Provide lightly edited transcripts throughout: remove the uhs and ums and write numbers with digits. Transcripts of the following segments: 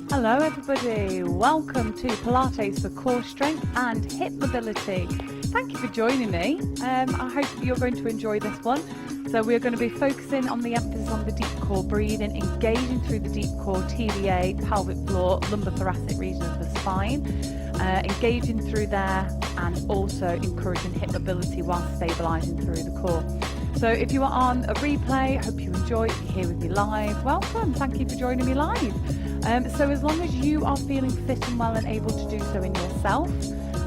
Hello everybody, welcome to Pilates for core strength and hip mobility. Thank you for joining me. I hope you're going to enjoy this one. So we're going to be focusing on the emphasis on the deep core breathing, engaging through the deep core, TVA, pelvic floor, lumbar thoracic region of the spine, engaging through there and also encouraging hip mobility while stabilising through the core. So if you are on a replay, hope you enjoy. If you're here with me live, welcome. Thank you for joining me live. So as long as you are feeling fit and well and able to do so in yourself,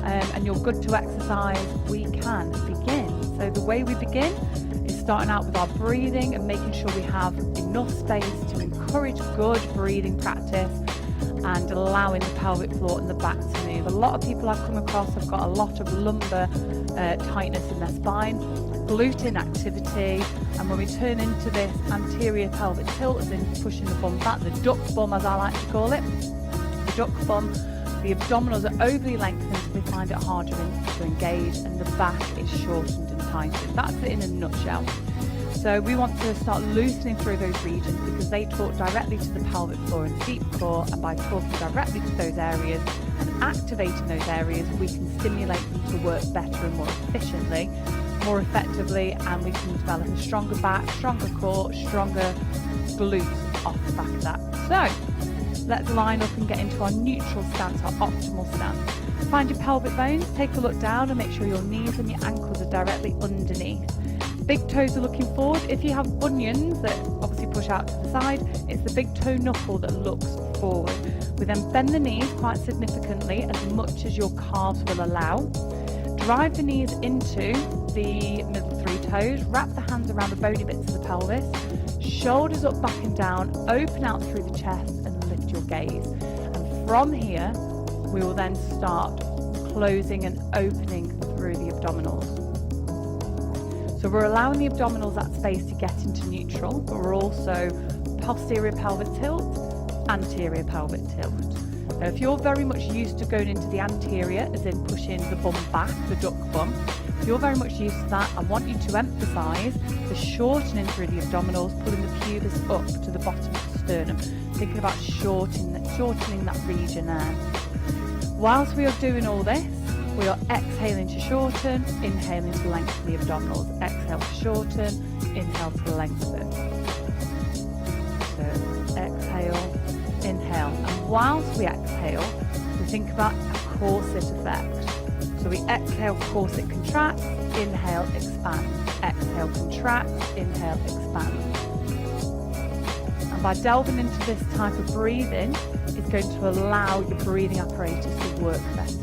and you're good to exercise, we can begin. So the way we begin is starting out with our breathing and making sure we have enough space to encourage good breathing practice and allowing the pelvic floor and the back to move. A lot of people I've come across have got a lot of lumbar tightness in their spine, glute inactivity, and when we turn into this anterior pelvic tilt, as in pushing the bum back, the duck bum as I like to call it, the duck bum, the abdominals are overly lengthened so they find it harder to engage, and the back is shortened and tightened. That's it in a nutshell. So we want to start loosening through those regions because they talk directly to the pelvic floor and deep core, and by talking directly to those areas and activating those areas, we can stimulate them to work better and more efficiently, more effectively, and we can develop a stronger back, stronger core, stronger glutes off the back of that. So let's line up and get into our neutral stance, our optimal stance. Find your pelvic bones, take a look down and make sure your knees and your ankles are directly underneath. Big toes are looking forward. If you have bunions that obviously push out to the side, it's the big toe knuckle that looks forward. We then bend the knees quite significantly, as much as your calves will allow. Drive the knees into the middle three toes, wrap the hands around the bony bits of the pelvis, shoulders up, back and down, open out through the chest and lift your gaze. And from here, we will then start closing and opening through the abdominals. So we're allowing the abdominals that space to get into neutral, but we're also posterior pelvic tilt, anterior pelvic tilt. Now, if you're very much used to going into the anterior, as in pushing the bum back, the duck bum, if you're very much used to that, I want you to emphasise the shortening through the abdominals, pulling the pubis up to the bottom of the sternum, thinking about shortening that region there. Whilst we are doing all this, we are exhaling to shorten, inhaling to lengthen the abdominals. Exhale to shorten, inhale to lengthen. So exhale, inhale. And whilst we exhale, we think about a corset effect. So we exhale, corset contracts, inhale, expand. Exhale, contract, inhale, expand. And by delving into this type of breathing, it's going to allow your breathing apparatus to work better.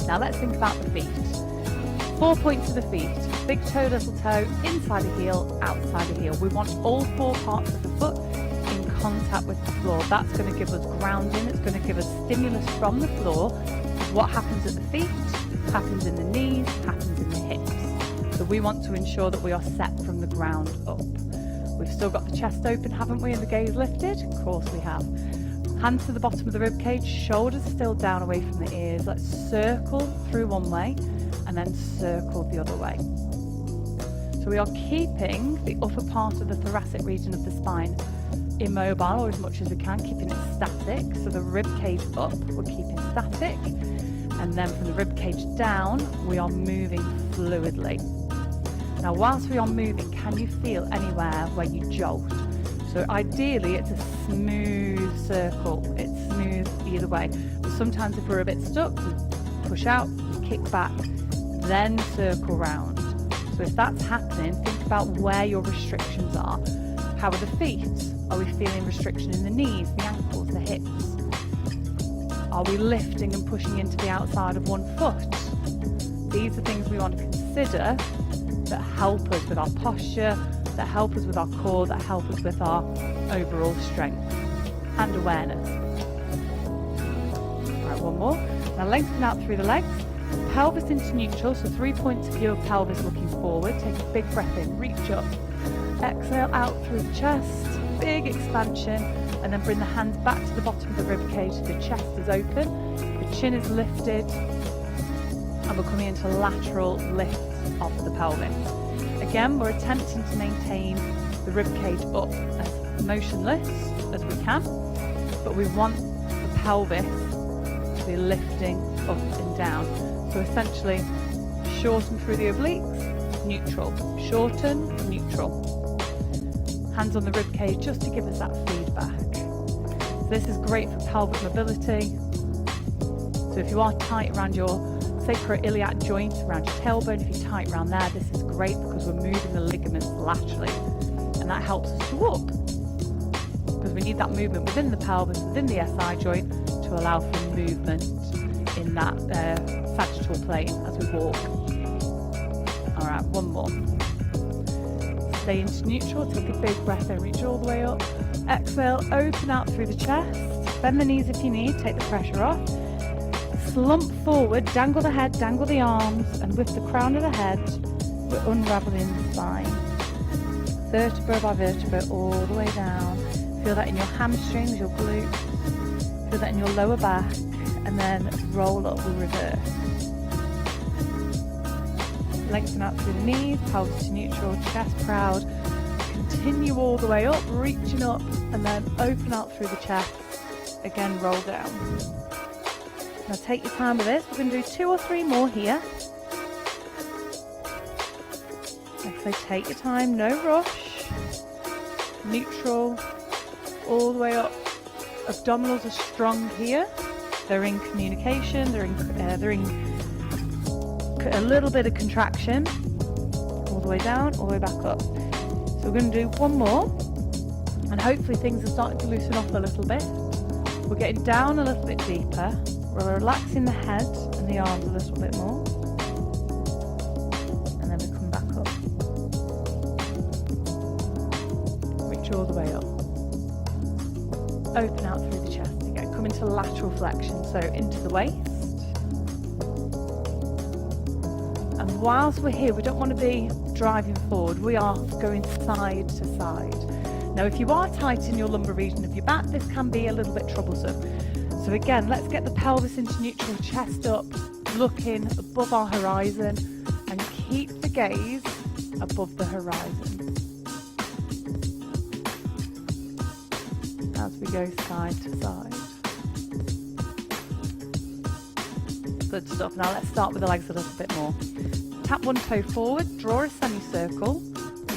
Now let's think about the feet. 4 points of the feet. Big toe, little toe, inside a heel, outside a heel. We want all 4 parts of the foot in contact with the floor. That's going to give us grounding. It's going to give us stimulus from the floor. What happens at the feet, happens in the knees, happens in the hips. So we want to ensure that we are set from the ground up. We've still got the chest open, haven't we, and the gaze lifted? Of course we have. Hands to the bottom of the rib cage, shoulders still down away from the ears. Let's circle through one way and then circle the other way. So we are keeping the upper part of the thoracic region of the spine immobile, or as much as we can, keeping it static. So the rib cage up, we're keeping static. And then from the rib cage down, we are moving fluidly. Now, whilst we are moving, can you feel anywhere where you jolt? So ideally, it's a smooth circle. It's smooth either way. But sometimes if we're a bit stuck, we push out, kick back, then circle round. So if that's happening, think about where your restrictions are. How are the feet? Are we feeling restriction in the knees, the ankles, the hips? Are we lifting and pushing into the outside of one foot? These are things we want to consider that help us with our posture, that help us with our core, that help us with our overall strength and awareness. All right, one more. Now lengthen out through the legs, pelvis into neutral, so 3 points of your pelvis looking forward. Take a big breath in, reach up. Exhale out through the chest, big expansion, and then bring the hands back to the bottom of the rib cage so the chest is open, the chin is lifted, and we're coming into lateral lift of the pelvis. Again, we're attempting to maintain the rib cage up as motionless as we can, but we want the pelvis to be lifting up and down. So essentially, shorten through the obliques, neutral, shorten, neutral. Hands on the rib cage just to give us that feedback. So this is great for pelvic mobility. So if you are tight around your sacroiliac joint, around your tailbone, if you're tight around there, this is great because we're moving the ligaments laterally, and that helps us to walk, because we need that movement within the pelvis, within the SI joint, to allow for movement in that sagittal plane as we walk. All right, one more. Stay into neutral, take a big breath in, reach all the way up. Exhale, open out through the chest, bend the knees if you need, take the pressure off. Slump forward, dangle the head, dangle the arms, and with the crown of the head, we're unraveling the spine. Vertebra by vertebra, all the way down. Feel that in your hamstrings, your glutes. Feel that in your lower back, and then roll up, we reverse. Lengthen out through the knees, pelvis to neutral, chest proud. Continue all the way up, reaching up, and then open out through the chest. Again, roll down. Now take your time with this. We're going to do 2 or 3 more here. Like I say, take your time, no rush. Neutral, all the way up. Abdominals are strong here. They're in communication. They're in a little bit of contraction. All the way down, all the way back up. So we're going to do 1 more, and hopefully things are starting to loosen up a little bit. We're getting down a little bit deeper. We're relaxing the head and the arms a little bit more, and then we come back up. Reach all the way up. Open out through the chest again. Come into lateral flexion, so into the waist. And whilst we're here, we don't want to be driving forward. We are going side to side. Now, if you are tight in your lumbar region of your back, this can be a little bit troublesome. So again, let's get the pelvis into neutral, chest up, looking above our horizon, and keep the gaze above the horizon as we go side to side. Good stuff. Now let's start with the legs a little bit more. Tap one toe forward, draw a semicircle,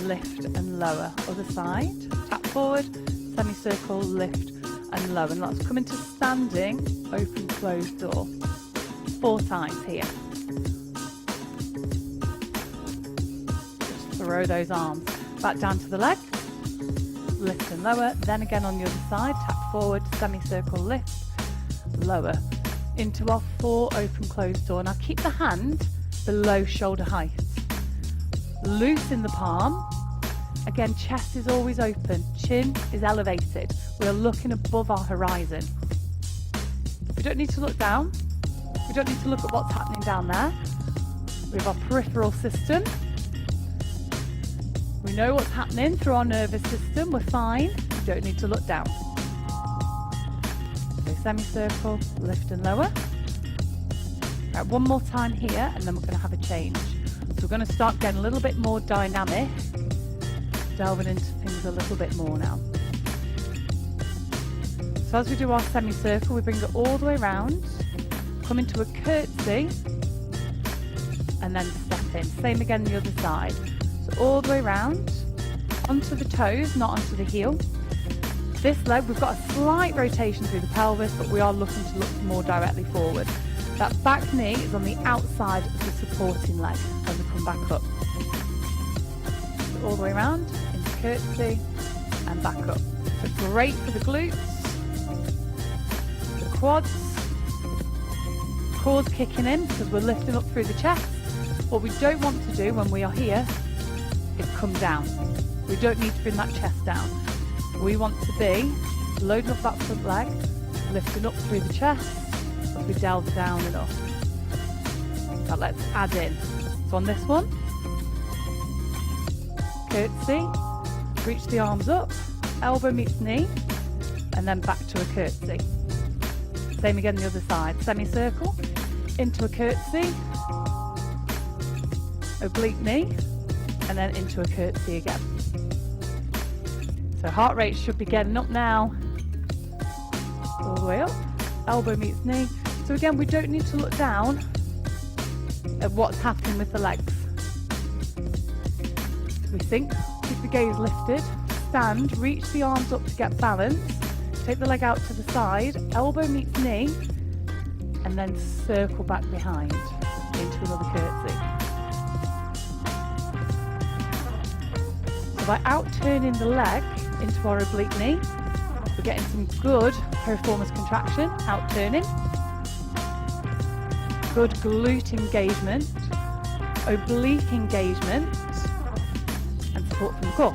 lift and lower. Other side, tap forward, semicircle, lift and low, and let's come into standing, open, close door. 4 times here. Just throw those arms back down to the leg, lift and lower, then again on the other side, tap forward, semicircle, lift, lower, into our 4 open, close door. Now keep the hand below shoulder height. Loosen the palm. Again, chest is always open, chin is elevated. We are looking above our horizon. We don't need to look down. We don't need to look at what's happening down there. We have our peripheral system. We know what's happening through our nervous system. We're fine. We don't need to look down. So semicircle, lift and lower. Right, 1 more time here, and then we're going to have a change. So we're going to start getting a little bit more dynamic, delving into things a little bit more now. So as we do our semicircle, we bring it all the way around, come into a curtsy, and then step in. Same again the other side. So all the way around, onto the toes, not onto the heel. This leg, we've got a slight rotation through the pelvis, but we are looking to look more directly forward. That back knee is on the outside of the supporting leg as we come back up. So all the way around, into curtsy, and back up. So great for the glutes, the quads, core kicking in because we're lifting up through the chest. What we don't want to do when we are here is come down. We don't need to bring that chest down. We want to be loading up that front leg, lifting up through the chest as we delve down and up. Now let's add in. So on this one, curtsy, reach the arms up, elbow meets knee, and then back to a curtsy. Same again the other side, semicircle, into a curtsy, oblique knee, and then into a curtsy again. So heart rate should be getting up now. all the way up, elbow meets knee. So again, we don't need to look down at what's happening with the legs. We sink, keep the gaze lifted, stand, reach the arms up to get balance, take the leg out to the side, elbow meets knee, and then circle back behind into another curtsy. So by out-turning the leg into our oblique knee, we're getting some good piriformis contraction, out-turning, good glute engagement, oblique engagement, and support from the core,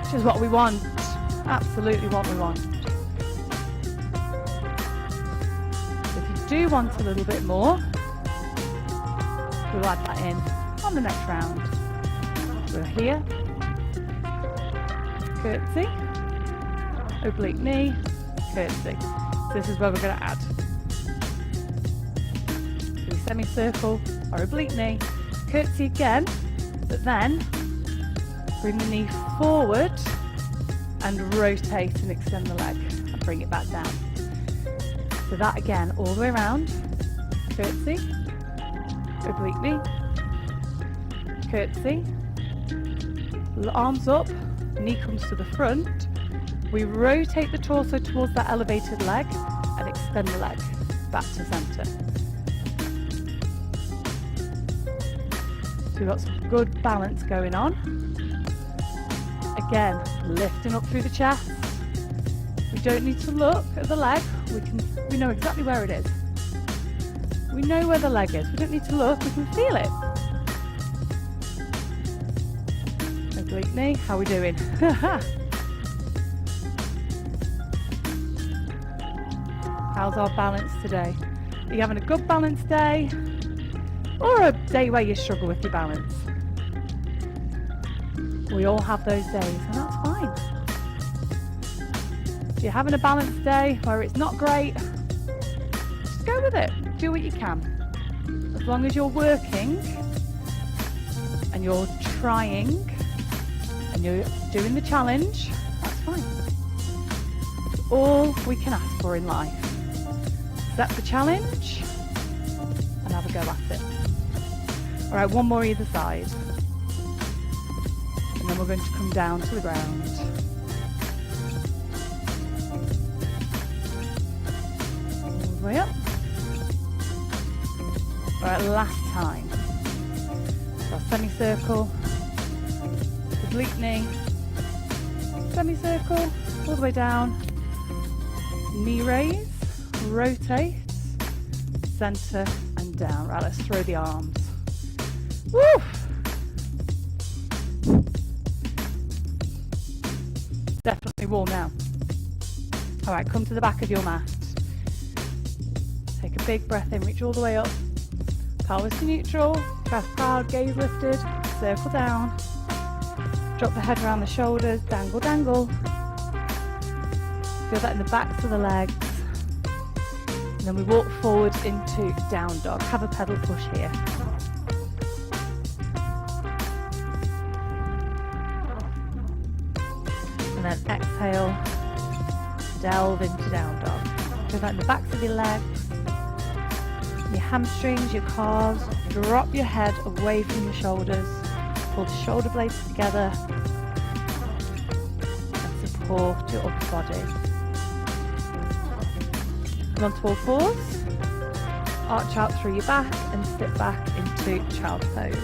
which is what we want, absolutely what we want. If you do want a little bit more, we'll add that in on the next round. We're here, curtsy, oblique knee, curtsy. So this is where we're going to add. So we semicircle our oblique knee, curtsy again, but then bring the knee forward and rotate and extend the leg and bring it back down. So that again, all the way around, curtsy, oblique knee, curtsy, arms up, knee comes to the front, we rotate the torso towards that elevated leg and extend the leg back to centre. So we've got some good balance going on. Again, lifting up through the chest. We don't need to look at the leg, we know exactly where it is. We know where the leg is, we don't need to look, we can feel it. Oblique knee, how are we doing? How's our balance today? Are you having a good balance day? Or a day where you struggle with your balance? We all have those days, and that's fine. If you're having a balanced day where it's not great, just go with it. Do what you can. As long as you're working and you're trying and you're doing the challenge, that's fine. It's all we can ask for in life. Set the challenge and have a go at it. All right, one more either side. And then we're going to come down to the ground. All the way up. All right, last time. So semicircle, oblique knee, semicircle, all the way down, knee raise, rotate, centre and down. Right, let's throw the arms. Woo! Definitely warm now. All right, come to the back of your mat. Take a big breath in, reach all the way up. Pelvis to neutral, chest proud, gaze lifted, circle down. Drop the head around the shoulders, dangle, dangle. Feel that in the backs of the legs. And then we walk forward into down dog. Have a pedal push here. And then exhale, delve into down dog. Feel that in the backs of your legs, your hamstrings, your calves. Drop your head away from your shoulders. Pull the shoulder blades together and support your upper body. Come on to all fours. Arch out through your back and sit back into child's pose.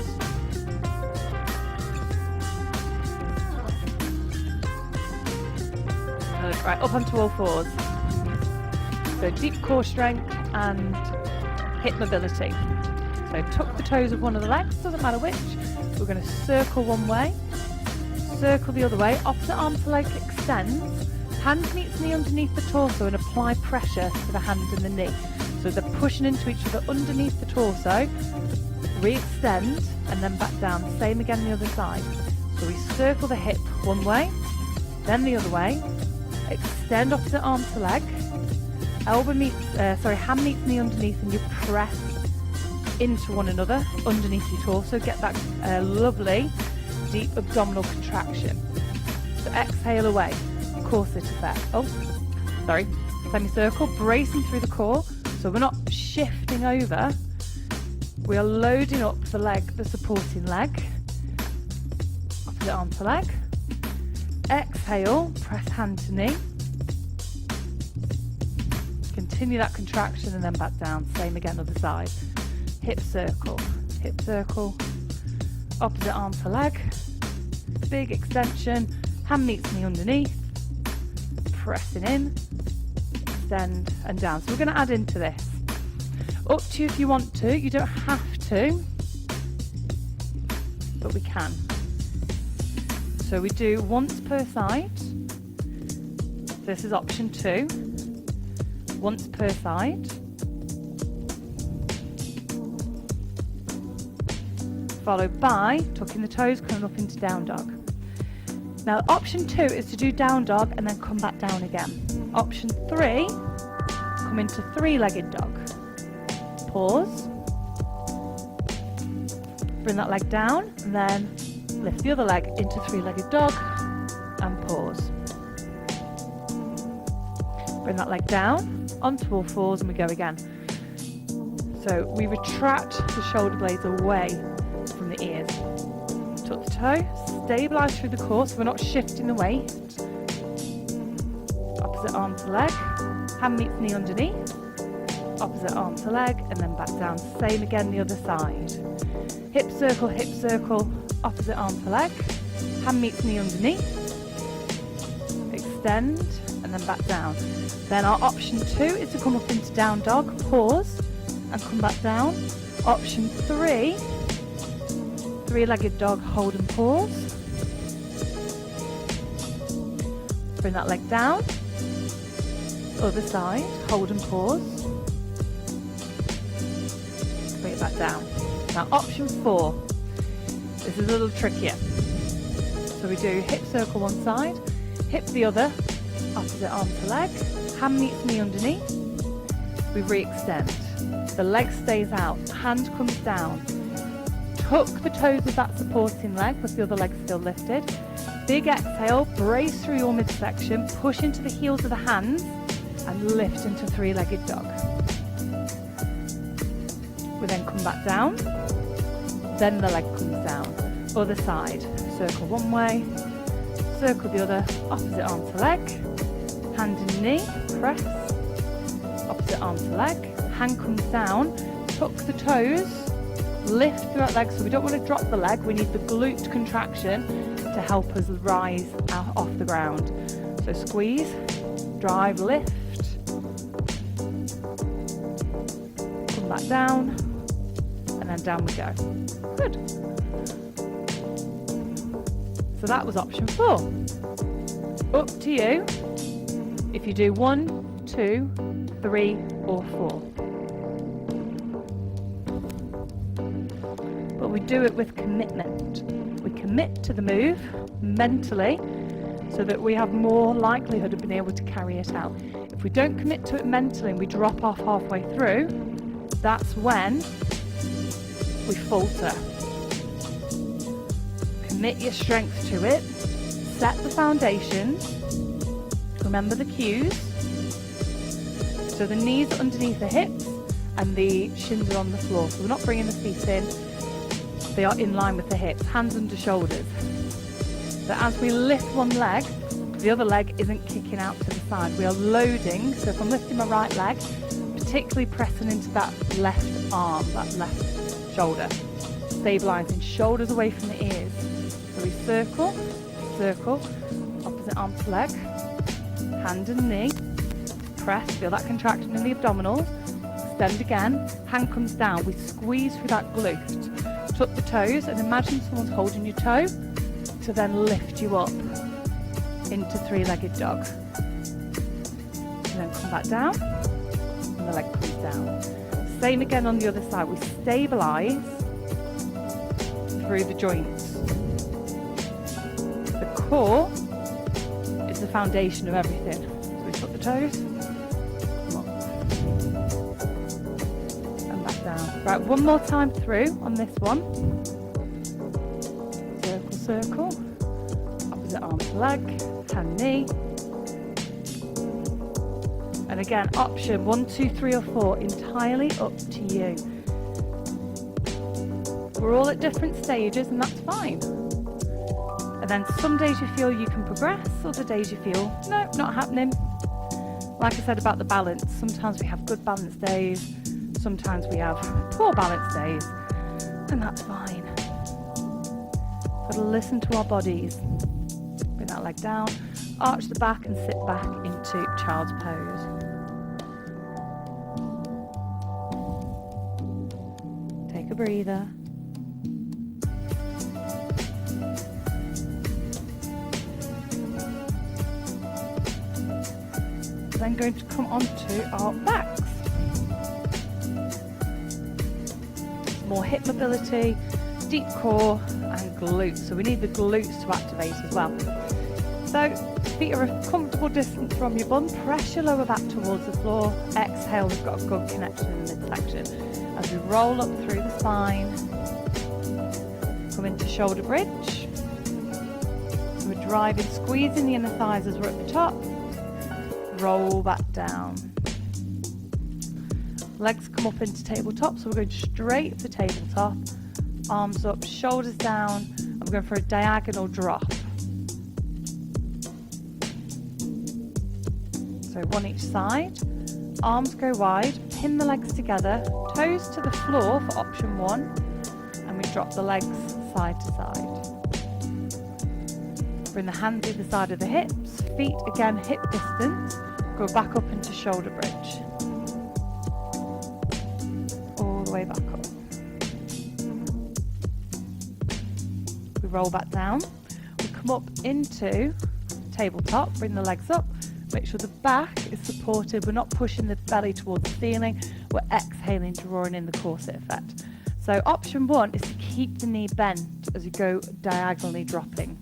Good. Right, up onto all fours. So deep core strength and hip mobility. So tuck the toes of one of the legs, doesn't matter which. We're going to circle one way, circle the other way, opposite arm to leg extends, hand meets knee underneath the torso and apply pressure to the hand and the knee. So they're pushing into each other underneath the torso, re-extend and then back down. Same again the other side. So we circle the hip one way, then the other way, extend opposite arm to leg, hand meets knee underneath and you press into one another underneath your torso. Get that lovely deep abdominal contraction. So exhale away, corset effect. semicircle, bracing through the core. So we're not shifting over. We are loading up the leg, the supporting leg. Opposite arm to leg. Exhale, press hand to knee. Continue that contraction and then back down. Same again, other side. Hip circle, opposite arm to leg. Big extension, hand meets knee underneath. Pressing in, extend and down. So we're going to add into this. Up to you if you want to. You don't have to, but we can. So we do once per side. This is option 2. Once per side. Followed by tucking the toes, coming up into down dog. Now option 2 is to do down dog and then come back down again. Option 3, come into 3-legged dog. Pause. Bring that leg down and then lift the other leg into 3-legged dog and pause. Bring that leg down onto all fours and we go again. So we retract the shoulder blades away from the ears. Tuck the toe, stabilise through the core so we're not shifting the weight. Opposite arm to leg, hand meets knee underneath. Opposite arm to leg and then back down. Same again the other side. Hip circle, opposite arm to leg, hand meets knee underneath. Extend and then back down. Then our option 2 is to come up into down dog, pause and come back down. Option 3, 3-legged dog, hold and pause. Bring that leg down. Other side, hold and pause. Bring it back down. Now option 4, this is a little trickier. So we do hip circle one side, hip the other, opposite arm to leg, hand meets knee underneath. We re-extend. The leg stays out, hand comes down. Tuck the toes of that supporting leg with the other leg still lifted. Big exhale, brace through your midsection, push into the heels of the hands and lift into 3-legged dog. We then come back down, then the leg comes down. Other side, circle one way, circle the other, opposite arm to leg, hand and knee, press, opposite arm to leg, hand comes down, tuck the toes, lift through that leg, so we don't want to drop the leg, we need the glute contraction to help us rise out off the ground. So squeeze, drive, lift, come back down, and then down we go. Good. So that was option 4. Up to you if you do 1, 2, 3 or 4. But we do it with commitment. We commit to the move mentally so that we have more likelihood of being able to carry it out. If we don't commit to it mentally and we drop off halfway through, that's when we falter. Commit your strength to it, set the foundations, remember the cues, so the knees are underneath the hips and the shins are on the floor, so we're not bringing the feet in, they are in line with the hips, hands under shoulders. So as we lift one leg, the other leg isn't kicking out to the side, we are loading, so if I'm lifting my right leg, particularly pressing into that left arm, that left shoulder, stabilising shoulders away from the ears. So we circle, opposite arm to leg, hand and knee, press, feel that contraction in the abdominals, extend again, hand comes down, we squeeze through that glute, tuck the toes and imagine someone's holding your toe to then lift you up into 3-legged dog. And then come back down and the leg comes down. Same again on the other side, we stabilise through the joints. The core is the foundation of everything. So we tuck the toes, come up, and back down. Right, one more time through on this one. Circle, opposite arm to leg, hand knee, And again, option 1, 2, 3 or 4, entirely up to you. We're all at different stages and that's fine. And then some days you feel you can progress, other days you feel, no, not happening. Like I said about the balance, sometimes we have good balance days, sometimes we have poor balance days, and that's fine. Got to listen to our bodies. Bring that leg down, arch the back and sit back into child's pose. Take a breather. Then going to come onto our backs. More hip mobility, deep core and glutes. So we need the glutes to activate as well. So feet are a comfortable distance from your bum. Press your lower back towards the floor. Exhale, we've got a good connection in the midsection. As we roll up through the spine, come into shoulder bridge. So we're driving, squeezing the inner thighs as we're at the top. Roll back down. Legs come up into tabletop, so we're going straight to tabletop. Arms up, shoulders down, and we're going for a diagonal drop. So one each side. Arms go wide, pin the legs together, toes to the floor for option 1, and we drop the legs side to side. Bring the hands either side of the hips, feet again hip distance. Go back up into shoulder bridge. All the way back up. We roll back down. We come up into tabletop, bring the legs up. Make sure the back is supported. We're not pushing the belly towards the ceiling. We're exhaling, drawing in the corset effect. So option 1 is to keep the knee bent as you go diagonally dropping.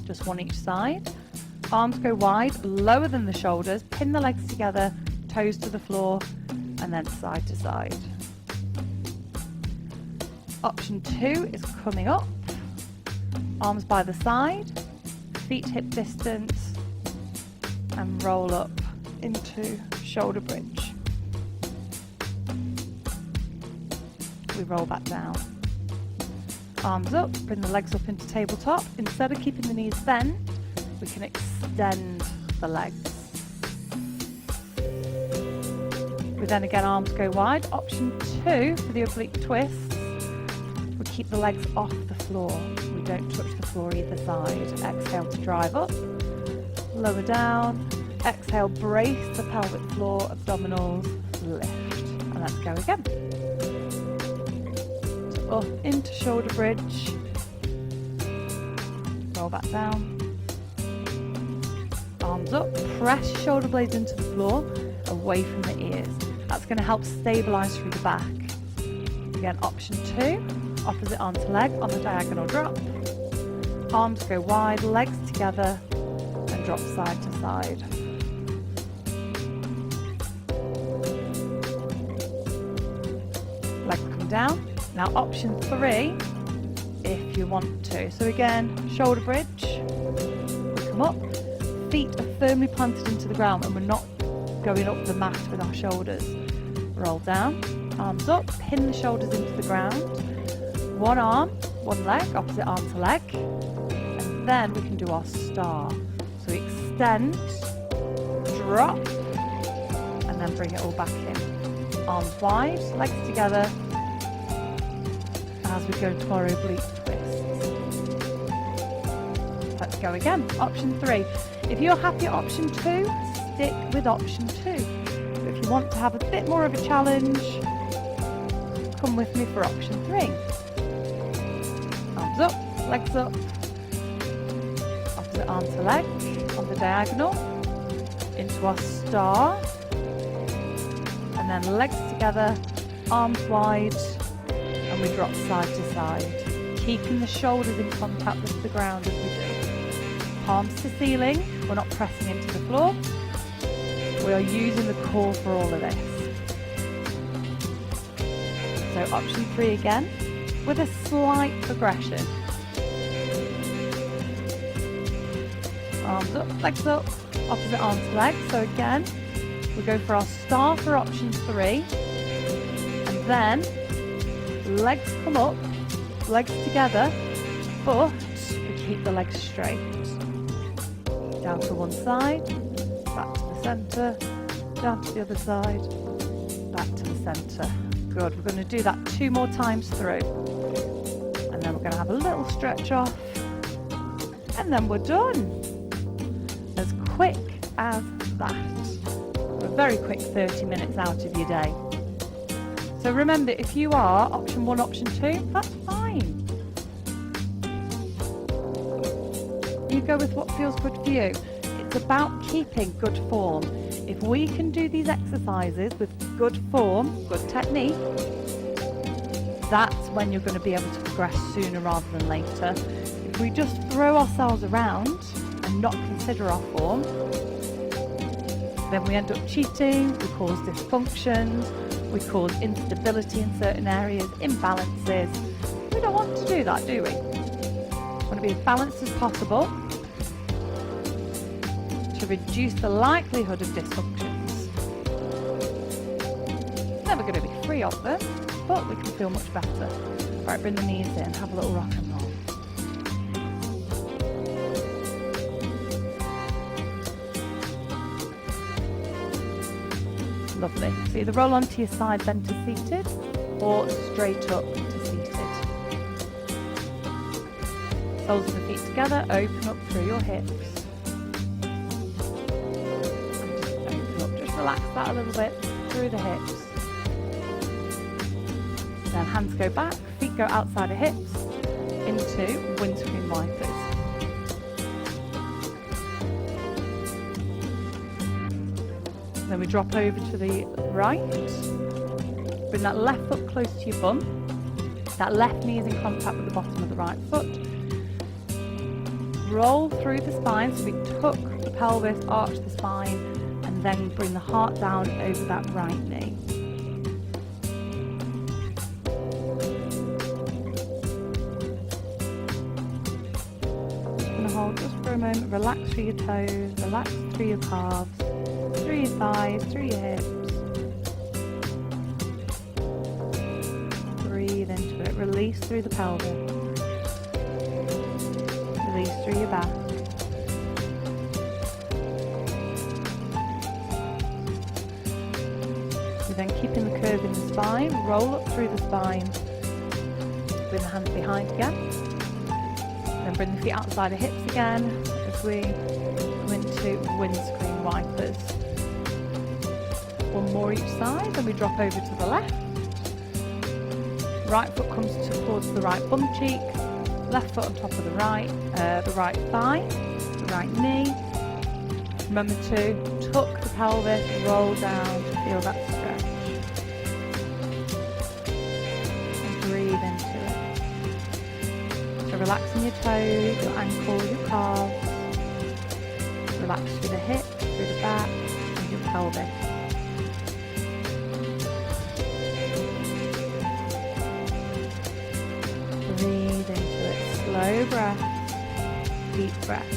Just one each side. Arms go wide, lower than the shoulders, pin the legs together, toes to the floor, and then side to side. Option 2 is coming up, arms by the side, feet hip distance, and roll up into shoulder bridge. We roll back down. Arms up, bring the legs up into tabletop. Instead of keeping the knees bent, we can extend the legs. We then again arms go wide. Option 2 for the oblique twist, we keep the legs off the floor. We don't touch the floor either side. Exhale to drive up, lower down. Exhale, brace the pelvic floor, abdominals, lift. And let's go again. So up into shoulder bridge. Roll back down. Arms up, press shoulder blades into the floor, away from the ears. That's going to help stabilise through the back. Again, option 2, opposite arm to leg on the diagonal drop. Arms go wide, legs together, and drop side to side. Legs come down. Now option 3, if you want to. So again, shoulder bridge, we come up. Feet are firmly planted into the ground and we're not going up the mat with our shoulders. Roll down, arms up, pin the shoulders into the ground. One arm, one leg, opposite arm to leg. And then we can do our star. So we extend, drop, and then bring it all back in. Arms wide, legs together, as we go into our oblique twist. Let's go again. Option 3. If you're happy at option 2, stick with option 2. But if you want to have a bit more of a challenge, come with me for option 3. Arms up, legs up, opposite arm to leg, on the diagonal, into our star, and then legs together, arms wide, and we drop side to side, keeping the shoulders in contact with the ground as we do. Palms to ceiling, we're not pressing into the floor. We are using the core for all of this. So option 3 again, with a slight progression. arms up, legs up, opposite arm to leg. So again, we go for our starter option 3, and then legs come up, legs together, but we keep the legs straight. Down to one side, back to the centre, down to the other side, back to the centre. Good, we're going to do that 2 more times through. And then we're going to have a little stretch off, and then we're done. As quick as that. A very quick 30 minutes out of your day. So remember, if you are option 1, option 2, that's fine. You go with what feels good for you. It's about keeping good form. If we can do these exercises with good form, good technique, that's when you're going to be able to progress sooner rather than later. If we just throw ourselves around and not consider our form, then we end up cheating, we cause dysfunctions, we cause instability in certain areas, imbalances. We don't want to do that, do we? We want to be as balanced as possible to reduce the likelihood of dysfunctions. Never going to be free of them, but we can feel much better. Right, bring the knees in, have a little rock and roll. Lovely. So either roll onto your side then to seated, or straight up to seated. Soles of the feet together, open up through your hips. And just open up, just relax that a little bit through the hips. Then hands go back, feet go outside of hips into windscreen wipers. Then we drop over to the right, bring that left foot close to your bum, that left knee is in contact with the bottom of the right foot. Roll through the spine, so we tuck the pelvis, arch the spine, and then bring the heart down over that right knee. Just going to hold just for a moment, relax through your toes, relax through your calves, through your thighs, through your hips. Breathe into it, release through the pelvis. Release through your back. You're then keeping the curve in the spine, roll up through the spine. Bring the hands behind again. And then bring the feet outside the hips again as we come into windscreen wipers. One more each side, then we drop over to the left. Right foot comes towards the right bum cheek, left foot on top of the right thigh, the right knee. Remember to tuck the pelvis, roll down, feel that stretch. And breathe into it. So relaxing your toes, your ankles, your calves. Relax through the hips, through the back, and your pelvis. Breathe into it, slow breath, deep breath.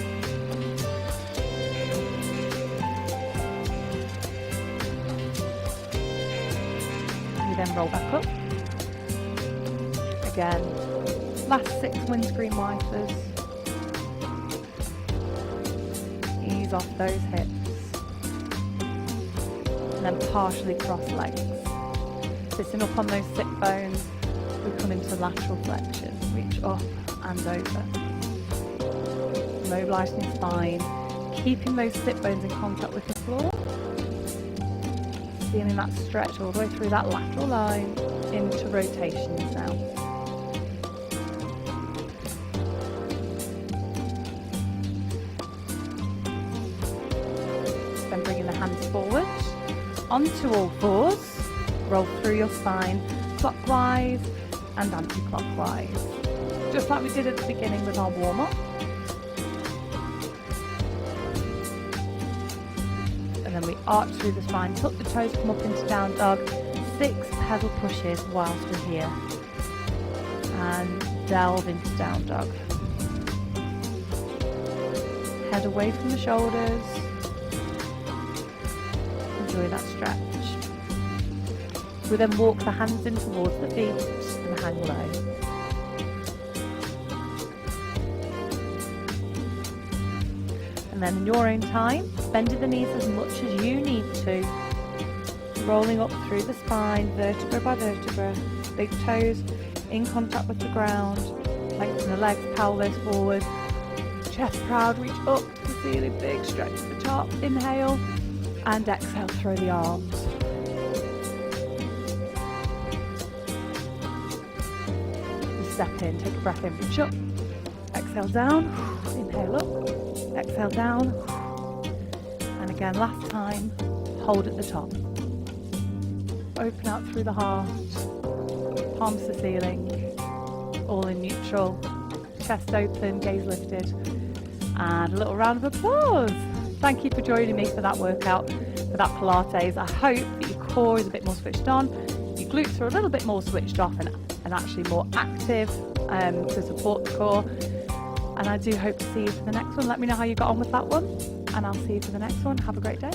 You then roll back up. Again, last 6 windscreen wipers. Ease off those hips. And then partially cross legs. Sitting up on those sit bones. We come into lateral flexion, reach up and over. Mobilising your spine, keeping those sit bones in contact with the floor. Feeling that stretch all the way through that lateral line into rotations now. Then bringing the hands forward, onto all fours, roll through your spine, clockwise and anti-clockwise, just like we did at the beginning with our warm-up. And then we arch through the spine, tuck the toes, come up into down dog, 6 pedal pushes whilst we're here, and delve into down dog. head away from the shoulders. Enjoy that stretch. We then walk the hands in towards the feet and hang low. And then in your own time, bending the knees as much as you need to. Rolling up through the spine, vertebra by vertebra. Big toes in contact with the ground. Lengthen the legs, pelvis forward. Chest proud, reach up to the ceiling. Big stretch at the top. Inhale. And exhale, throw the arms. Step in, take a breath in, reach up. Exhale down. Inhale up. Exhale down. And again, last time, hold at the top. Open out through the heart. Palms to the ceiling. All in neutral. Chest open, gaze lifted. And a little round of applause. Thank you for joining me for that workout, for that Pilates. I hope that your core is a bit more switched on. Your glutes are a little bit more switched off and actually more active to support the core. And I do hope to see you for the next one. Let me know how you got on with that one. And I'll see you for the next one. Have a great day.